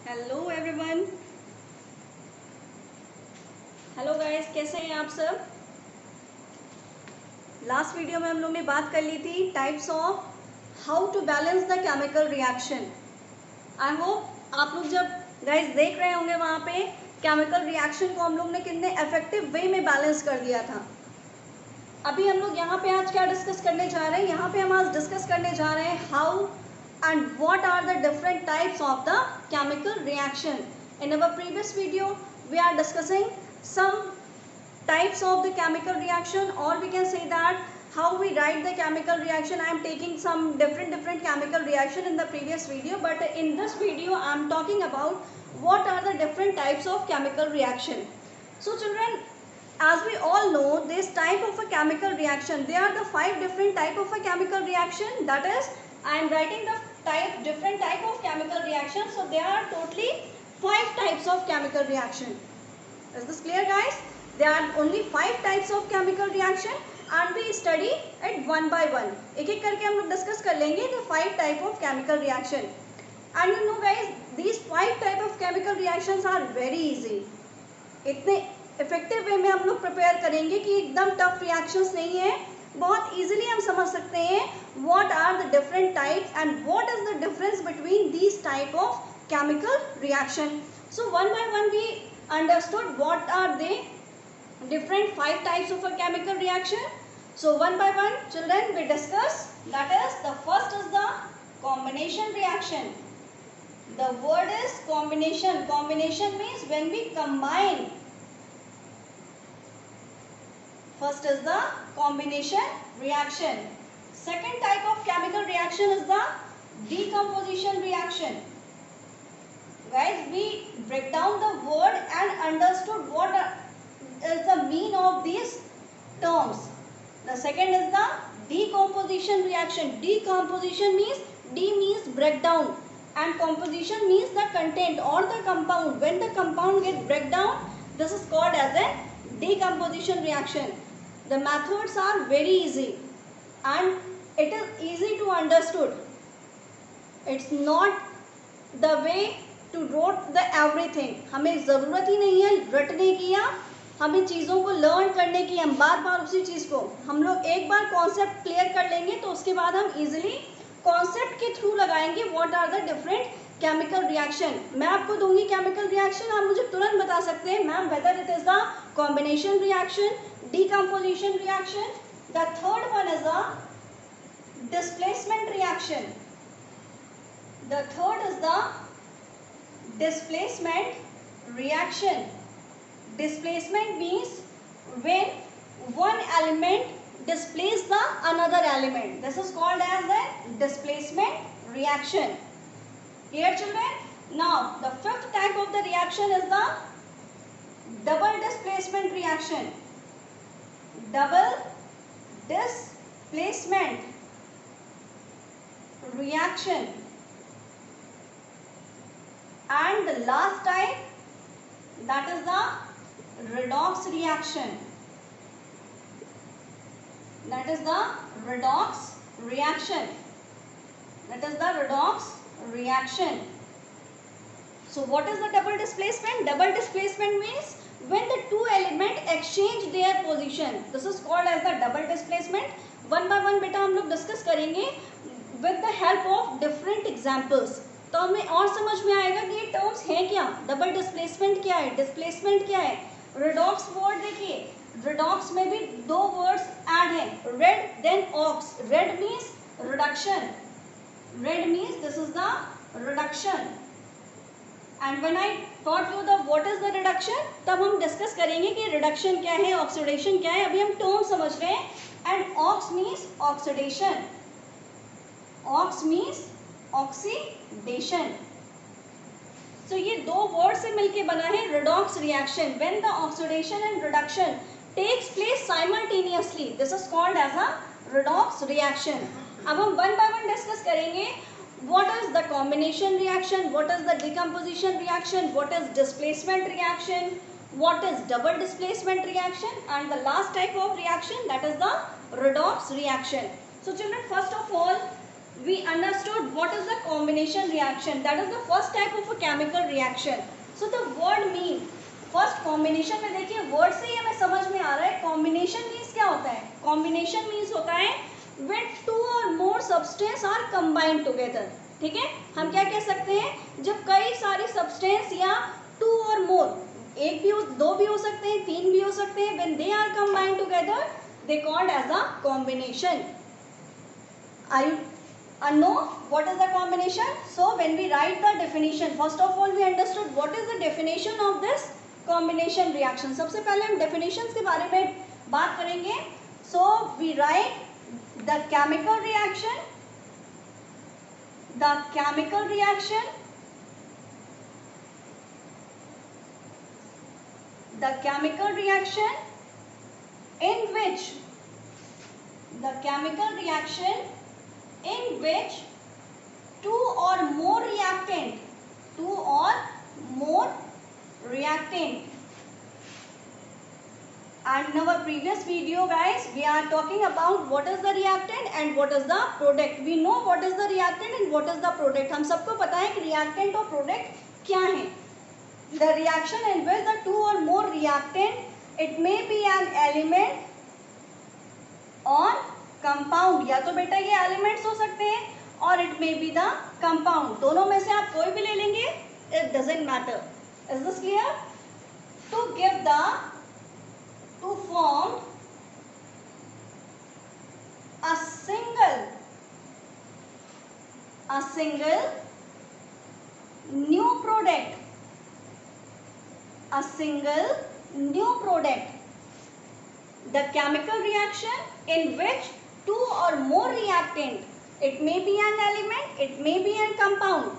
Hello everyone. Hello guys, कैसे हैं आप सब। लास्ट वीडियो में हम लोग ने बात कर ली थी types of how to balance the chemical reaction. I hope आप लोग जब गाइस देख रहे होंगे वहाँ पे केमिकल रिएक्शन को हम लोग ने कितने इफेक्टिव वे में बैलेंस कर दिया था। अभी हम लोग यहाँ पे आज क्या डिस्कस करने जा रहे हैं, यहाँ पे हम आज डिस्कस करने जा रहे हैं how and what are the different types of the chemical reaction. In our previous video we are discussing some types of the chemical reaction, or we can say that how we write the chemical reaction. I am taking some different chemical reaction in the previous video, but in this video I am talking about what are the different types of chemical reaction. So children, as we all know, this type of a chemical reaction, there are the 5 different type of a chemical reaction. That is, I am writing the different type of chemical reaction. So there are totally 5 types of chemical reaction. Is this clear guys? There are only 5 types of chemical reaction and we study it one by one. एक एक करके हम लोग discuss कर लेंगे the 5 type of chemical reaction. And you know guys, these 5 type of chemical reactions are very easy. इतने effective way में हम लोग प्रिपेयर करेंगे कि एकदम टफ रिएक्शंस नहीं है, बहुत इजीली हम समझ सकते हैं what are the different types and what is the difference between these type of chemical reaction. So one by one we understood what are they different 5 types of a chemical reaction. So one by one children we discuss. That is, the first is the combination reaction. The word is combination. Combination means when we combine. First is the combination reaction. Second type of chemical reaction is the decomposition reaction. Guys, we break down the word and understood what is the meaning of these terms. The second is the decomposition reaction. Decomposition means, D means breakdown and composition means the content or the compound. When the compound gets break down, this is called as a decomposition reaction. The methods are very easy and it is easy to understood. It's not the way to wrote the everything. हमें ज़रूरत ही नहीं है रटने की या हमें चीज़ों को लर्न करने की. हम बार बार उसी चीज़ को हम लोग एक बार कॉन्सेप्ट क्लियर कर लेंगे तो उसके बाद हम इजीली कॉन्सेप्ट के थ्रू लगाएंगे what are the different chemical reaction. मैं आपको दूंगी केमिकल रिएक्शन, आप मुझे तुरंत बता सकते हैं ma'am whether it is the combination reaction, decomposition reaction. The third one is the displacement reaction. The third is the displacement reaction. Displacement means when one element displaces the another element. This is called as the displacement reaction. Clear children? Now the fifth type of the reaction is the double displacement reaction. Double displacement reaction. And the last type, that is the redox reaction. That is the redox reaction. That is the redox reaction. So what is the double displacement? Double displacement means when the two elements exchange their position. This is called as the double displacement. One by one बेटा हम लोग discuss करेंगे with the help of different examples. तो हमें और समझ में आएगा कि ये टर्म्स हैं क्या, डबल डिस्प्लेसमेंट क्या है, डिस्प्लेसमेंट क्या है. रिडॉक्स वर्ड देखिए, रिडॉक्स में भी दो वर्ड्स ऐड हैं, red then ox. Red means reduction. Red means this is the reduction. And when I taught you the what is the reduction, तब हम डिस्कस करेंगे कि रिडक्शन क्या है, ऑक्सीडेशन क्या है. अभी हम टर्म समझ रहे हैं. And ox means oxidation. Ox means oxidation. So ये दो वर्ड से मिलके बना है redox reaction. When the oxidation and reduction takes place simultaneously, this is called as a redox reaction. अब हम वन बाय वन डिस्कस करेंगे what is the combination reaction, what is the decomposition reaction, what is displacement reaction, what is double displacement reaction, and the last type of reaction, that is the redox reaction. So children, first of all we understood what is the combination reaction. That is the first type of a chemical reaction. So the word mean, first combination में देखिए word से ही हमें समझ में आ रहा है combination means क्या होता है. कॉम्बिनेशन मीन्स होता है when two or more substance are combined together. ठीक है, हम क्या कह सकते हैं, जब कई सारी सब्सटेंस या टू और मोर, एक भी हो, दो भी हो सकते हैं, तीन भी हो सकते हैं, when they are combined together they called as a combination. Are you know what is the combination? So when we write the definition, first of all we understood what is the definition of this combination reaction. सबसे पहले हम definitions के बारे में बात करेंगे. So we write the chemical reaction, the chemical reaction, the chemical reaction in which, the chemical reaction in which two or more reactant, two or more reactant. And in our previous video guys we are talking about what is the reactant and what is the product. We know what is the reactant and what is the product. हम सबको पता है कि reactant और product क्या है. The reaction in which the two or more reactant, it may be an element or compound. या तो बेटा ये elements हो सकते हैं और it may be the compound. दोनों में से आप कोई भी ले लेंगे, it doesn't matter. Is this clear? To form a single new product, a single new product. The chemical reaction in which two or more reactant, it may be an element, it may be a compound,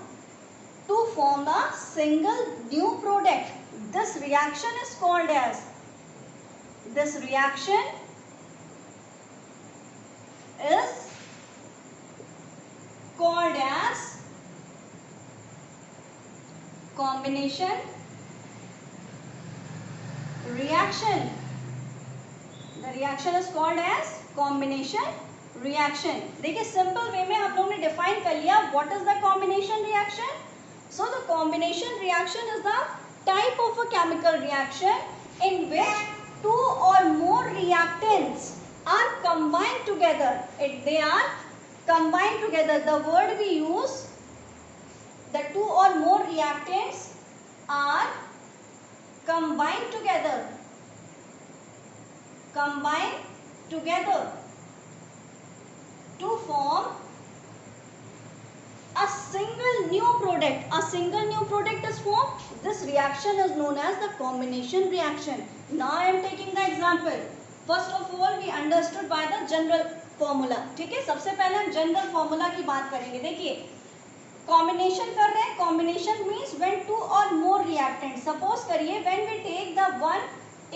to form a single new product. This reaction is called as, this reaction is called as combination reaction. The reaction is called as combination reaction. देखिए simple way में हम लोगों ने define कर लिया what is the combination reaction. So the combination reaction is the type of a chemical reaction in which two or more reactants are combined together. They are combined together. The word we use, the two or more reactants are combined together. Combine together to form a single new product. A single new product is formed. This reaction is known as the combination reaction. Now I am taking the example. First of all we understood by the general formula. ठीक है, सबसे पहले हम general formula की बात करेंगे. देखिए combination कर रहे हैं. कॉम्बिनेशन मीन्स व्हेन टू और मोर रिएक्टेंट. सपोज करिए when we take the one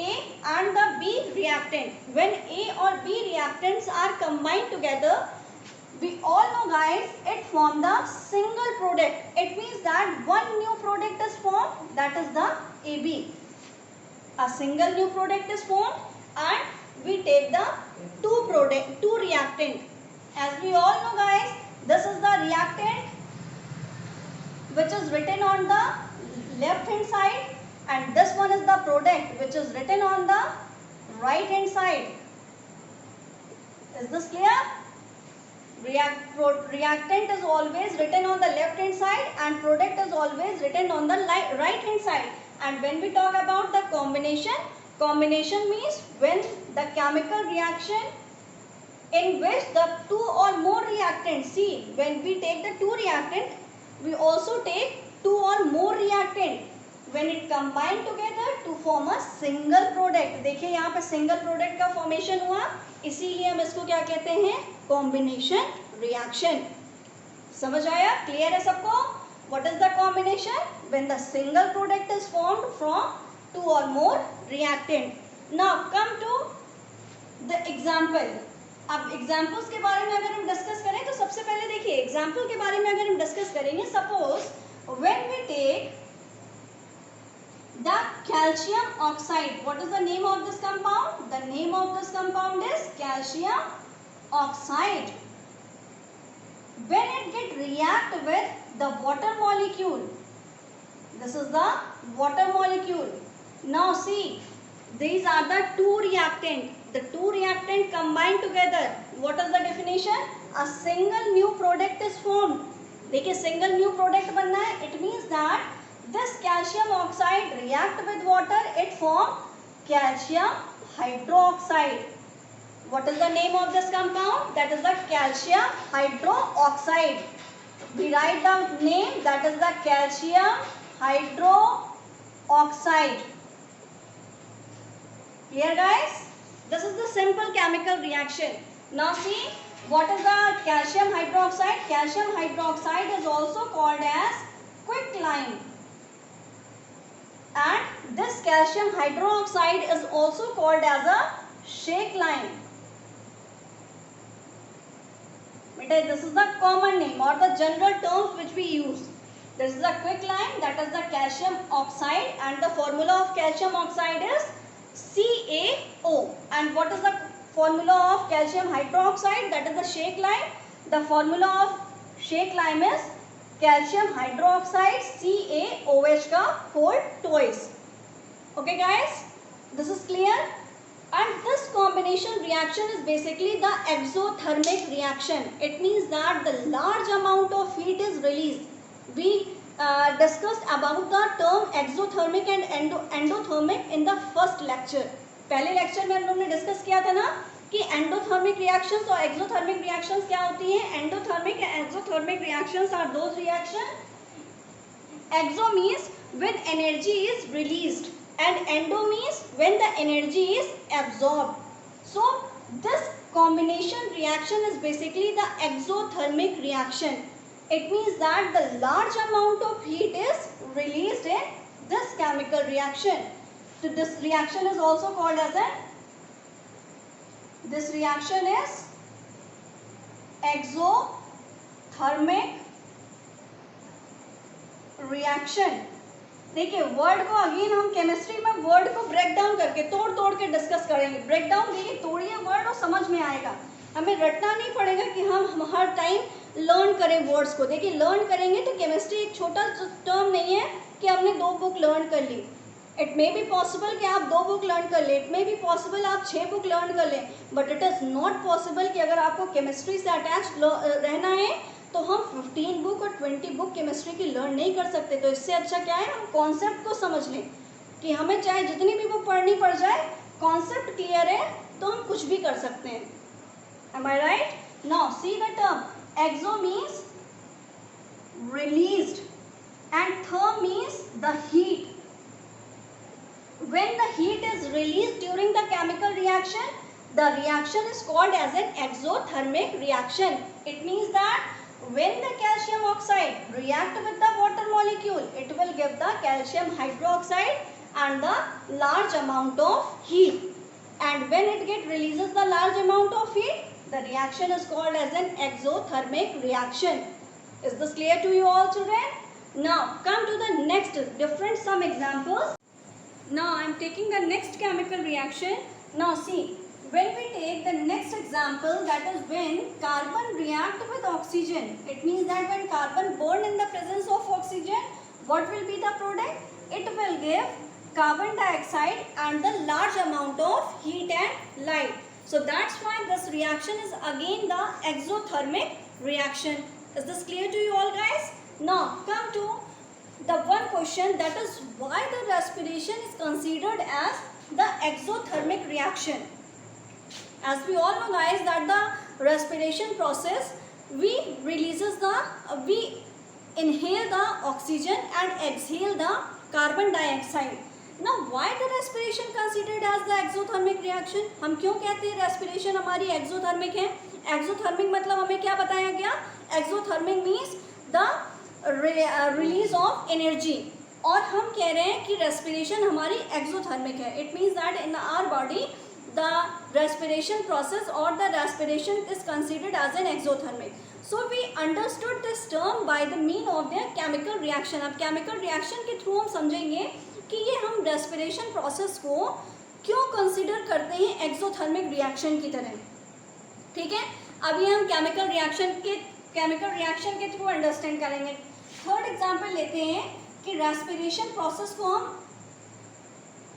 A and the B reactant. When A or B reactants are combined together, we all know guys, it forms the single product. It means that one new product is formed, that is the AB. A single new product is formed and we take the two reactant. As we all know guys, this is the reactant which is written on the left hand side, and this one is the product which is written on the right hand side. Is this clear? Reactant is always written on the left hand side and product is always written on the right hand side. And when we talk about the combination, combination means when the chemical reaction in which the two or more reactants, see when we take the two reactant, we also take two or more reactant. When it combine together to form a single product. देखिए यहाँ पे single product का formation हुआ, इसीलिए हम इसको क्या कहते हैं, combination reaction. समझ आया? Clear है सबको? What is the combination? When the single product is formed from two or more reactant. Now come to the example. अब examples के बारे में अगर हम discuss करें तो सबसे पहले देखिए example के बारे में अगर हम discuss करेंगे, suppose when we take the calcium oxide. What is the name of this compound? The name of this compound is calcium oxide. when it get react with the water molecule. This is the water molecule. Now see, these are the two reactant. The two reactant combined together. What is the definition? A single new product is formed. देखिए single new product बनना है. It means that this calcium oxide react with water. It form calcium hydroxide. What is the name of this compound? That is the calcium hydroxide. We write the name, that is the calcium hydroxide. Clear guys? This is the simple chemical reaction. Now see, what is the calcium hydroxide? Calcium hydroxide is also called as quicklime. And this calcium hydroxide is also called as a shake lime. This is the common name or the general terms which we use. This is the quicklime, that is the calcium oxide, and the formula of calcium oxide is CaO. And what is the formula of calcium hydroxide? That is the shake lime. The formula of shake lime is calcium hydroxide CaOH का whole twice. Okay guys, this is clear. And this combination reaction is basically the exothermic reaction. It means that the large amount of heat is released. We discussed about the term exothermic and endothermic in the first lecture. पहले lecture में हम लोग ने discuss किया था ना कि endothermic reactions और एक्सोथर्मिक रिएक्शंस क्या होती हैं. Endothermic and exothermic reactions are those reaction. Exo means when energy is released and endo means when the energy is absorbed. So this combination reaction is basically the exothermic reaction. It means that the large amount of heat is released in this chemical reaction. So this reaction is also called as this reaction is exothermic reaction. देखिए word को again हम chemistry में word को break down करके तोड़ के discuss करेंगे. Break down देखिए, तोड़िए वर्ड और समझ में आएगा. हमें रटना नहीं पड़ेगा कि हम हर टाइम लर्न करें वर्ड्स को. देखिए लर्न करेंगे तो केमिस्ट्री एक छोटा टर्म नहीं है कि आपने 2 बुक लर्न कर ली. इट मे बी पॉसिबल कि आप 2 बुक लर्न कर ले, इट मे बी पॉसिबल आप 6 बुक लर्न कर लें, but it is not possible कि अगर आपको केमिस्ट्री से अटैच रहना है तो हम 15 बुक और 20 बुक केमिस्ट्री की लर्न नहीं कर सकते. तो इससे अच्छा क्या है, हम कॉन्सेप्ट को समझ लें कि हमें चाहे जितनी भी बुक पढ़नी पड़ जाए, कॉन्सेप्ट क्लियर है तो हम कुछ भी कर सकते हैं. Am I right? Now see the term. Exo means released and therm means the heat. When the heat is released during the chemical reaction, the reaction is called as an exothermic reaction. It means that when the calcium oxide react with the water molecule, it will give the calcium hydroxide and the large amount of heat. And when it releases the large amount of heat, the reaction is called as an exothermic reaction. Is this clear to you all children? Now come to the next different some examples. Now I am taking the next chemical reaction. Now see, when we take the next example, that is when carbon react with oxygen. It means that when carbon burn in the presence of oxygen, what will be the product? It will give carbon dioxide and the large amount of heat and light. So that's why this reaction is again the exothermic reaction. Is this clear to you all guys? Now come to the one question, that is why the respiration is considered as the exothermic reaction. As we all know guys that the respiration process, we inhale the oxygen and exhale the carbon dioxide. Now why the respiration considered as the exothermic reaction? हम क्यों कहते हैं respiration हमारी exothermic है? Exothermic मतलब हमें क्या बताया गया? Exothermic means the release of energy. और हम कह रहे हैं कि respiration हमारी exothermic है. It means that in our body the respiration process or the respiration is considered as an exothermic. So we understood this term by the mean of their chemical reaction. अब chemical reaction के through हम समझेंगे कि ये हम respiration process को क्यों consider करते हैं exothermic reaction की तरह. ठीक है, अभी हम chemical reaction के केमिकल रिएक्शन के थ्रू अंडरस्टैंड करेंगे। थर्ड एग्जांपल लेते हैं कि रेस्पिरेशन प्रोसेस को हम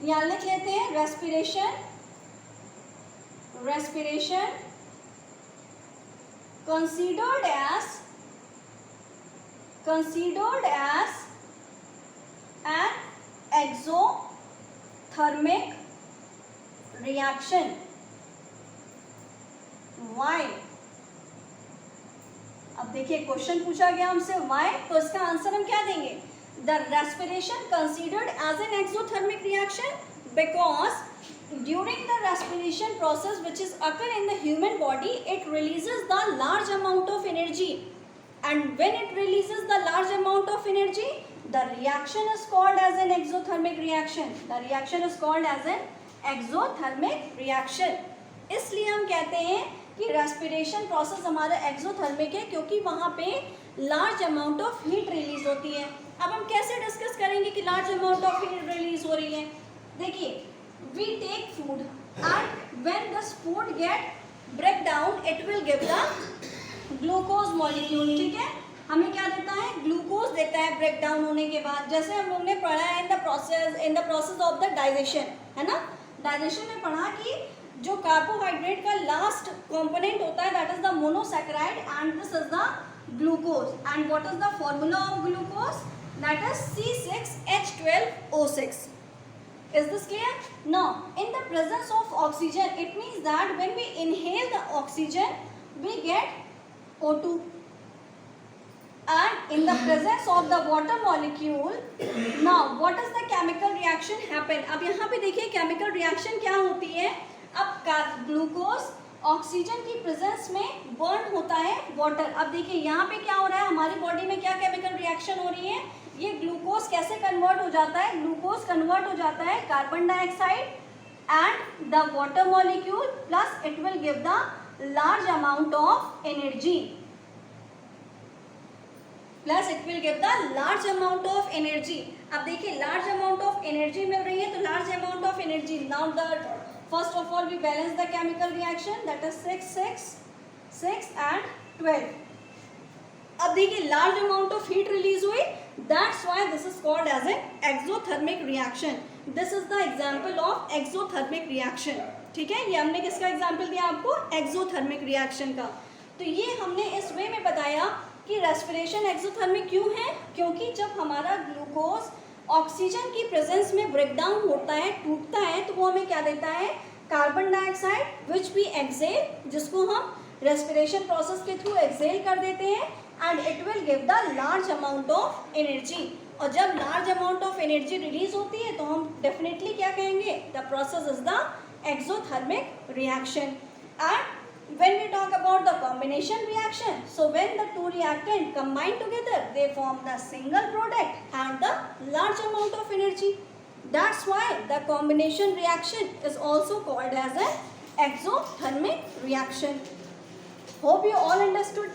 यहाँ लिख लेते हैं, respiration considered as an exothermic reaction. Why? अब देखिए क्वेश्चन पूछा गया हमसे why, तो इसका आंसर हम क्या देंगे? The respiration considered as an exothermic reaction because during the respiration process which is occur in the human body, it releases the large amount of energy, and when it releases the large amount of energy, the reaction is called as an exothermic reaction. The reaction is called as an exothermic reaction. इसलिए हम कहते हैं कि respiration process हमारा exothermic है क्योंकि वहाँ पे large amount of heat release होती है। अब हम कैसे डिस्कस करेंगे कि large amount of heat release हो रही है? देखिए, we take food and when this food get break down, it will give the glucose molecule, ठीक है? हमें क्या देता है? ग्लूकोज देता है ब्रेक डाउन होने के बाद। जैसे हम लोग ने पढ़ा है in the process of the digestion, है ना? डाइजेशन में पढ़ा कि जो कार्बोहाइड्रेट का लास्ट कंपोनेंट होता है that is the monosaccharide and this is the glucose. And what is the formula of glucose? That is C6H12O6. Is this clear? Now, in the presence of oxygen, it means that when we inhale the oxygen, we get O2. And in the presence of the water molecule, now what does the chemical reaction happen? अब यहाँ पे देखिए chemical reaction क्या होती है? अब glucose oxygen की presence में बर्न होता है वाटर। अब देखिए यहाँ पे क्या हो रहा है, हमारी बॉडी में क्या केमिकल रिएक्शन हो रही है? ये ग्लूकोज कैसे कन्वर्ट हो जाता है? ग्लूकोज कन्वर्ट हो जाता है carbon dioxide and the water molecule plus it will give the large amount of energy, अब देखिए लार्ज अमाउंट ऑफ एनर्जी मिल रही है, तो large amount of energy, now the first of all we balance the chemical reaction that is 6 and 12। अब देखिए large amount of heat release हुई, that's why this is called as an exothermic reaction. This is the example of exothermic reaction, ठीक है? ये हमने किसका example दिया आपको? एक्सोथर्मिक रिएक्शन का। तो ये हमने इस वे में बताया कि रेस्पिरेशन एक्सोथर्मिक क्यों है, क्योंकि जब हमारा ग्लूकोज ऑक्सीजन की प्रेजेंस में ब्रेकडाउन होता है, टूटता है, तो वो हमें क्या देता है? Carbon dioxide which we exhale, जिसको हम रेस्पिरेशन प्रोसेस के थ्रू एक्सेल कर देते हैं and it will give the large amount of energy. और जब large amount of energy release होती है तो हम डेफिनेटली क्या कहेंगे? The process is the exothermic reaction. And when we talk about the combination reaction, so when the two reactants combine together, they form the single product and the large amount of energy. That's why the combination reaction is also called as an exothermic reaction. Hope you all understood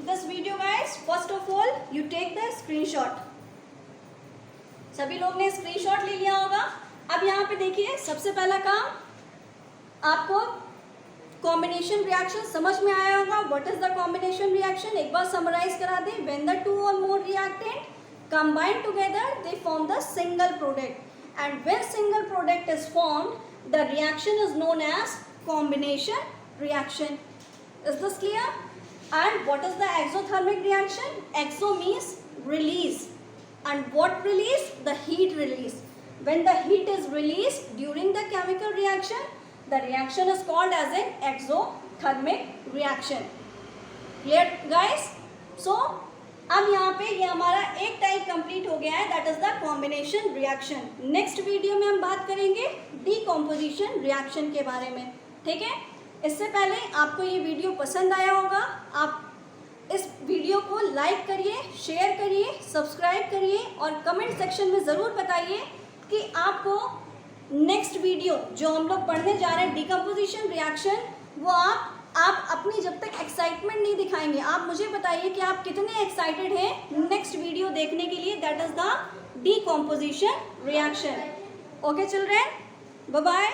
this video, guys. First of all, you take the screenshot. सभी लोग ने screenshot ले लिया होगा। अब यहाँ पे देखिए, सबसे पहला काम आपको कॉम्बिनेशन रिएक्शन समझ में आया होगा। What is the combination reaction? एक बार समराइज करा दें। व्हेन द टू और more reactant combine together they form the single product, and when single product is formed the reaction is known as combination reaction. Is this clear? And what is the exothermic reaction? Exo means release, and what release? The heat release. When the heat is release during the chemical reaction, the reaction is called as an exothermic reaction. Clear guys? So अब यहाँ पे ये हमारा एक type complete हो गया है, that is the combination reaction. Next video में हम बात करेंगे डीकॉम्पोजिशन रिएक्शन के बारे में, ठीक है? इससे पहले आपको ये वीडियो पसंद आया होगा, आप इस वीडियो को लाइक करिए, शेयर करिए, सब्सक्राइब करिए और कमेंट सेक्शन में ज़रूर बताइए कि आपको नेक्स्ट वीडियो जो हम लोग पढ़ने जा रहे हैं डीकम्पोजिशन रिएक्शन, वो आप अपनी जब तक एक्साइटमेंट नहीं दिखाएंगे, आप मुझे बताइए कि आप कितने एक्साइटेड हैं नेक्स्ट वीडियो देखने के लिए, that is the decomposition reaction. Okay children, bye bye.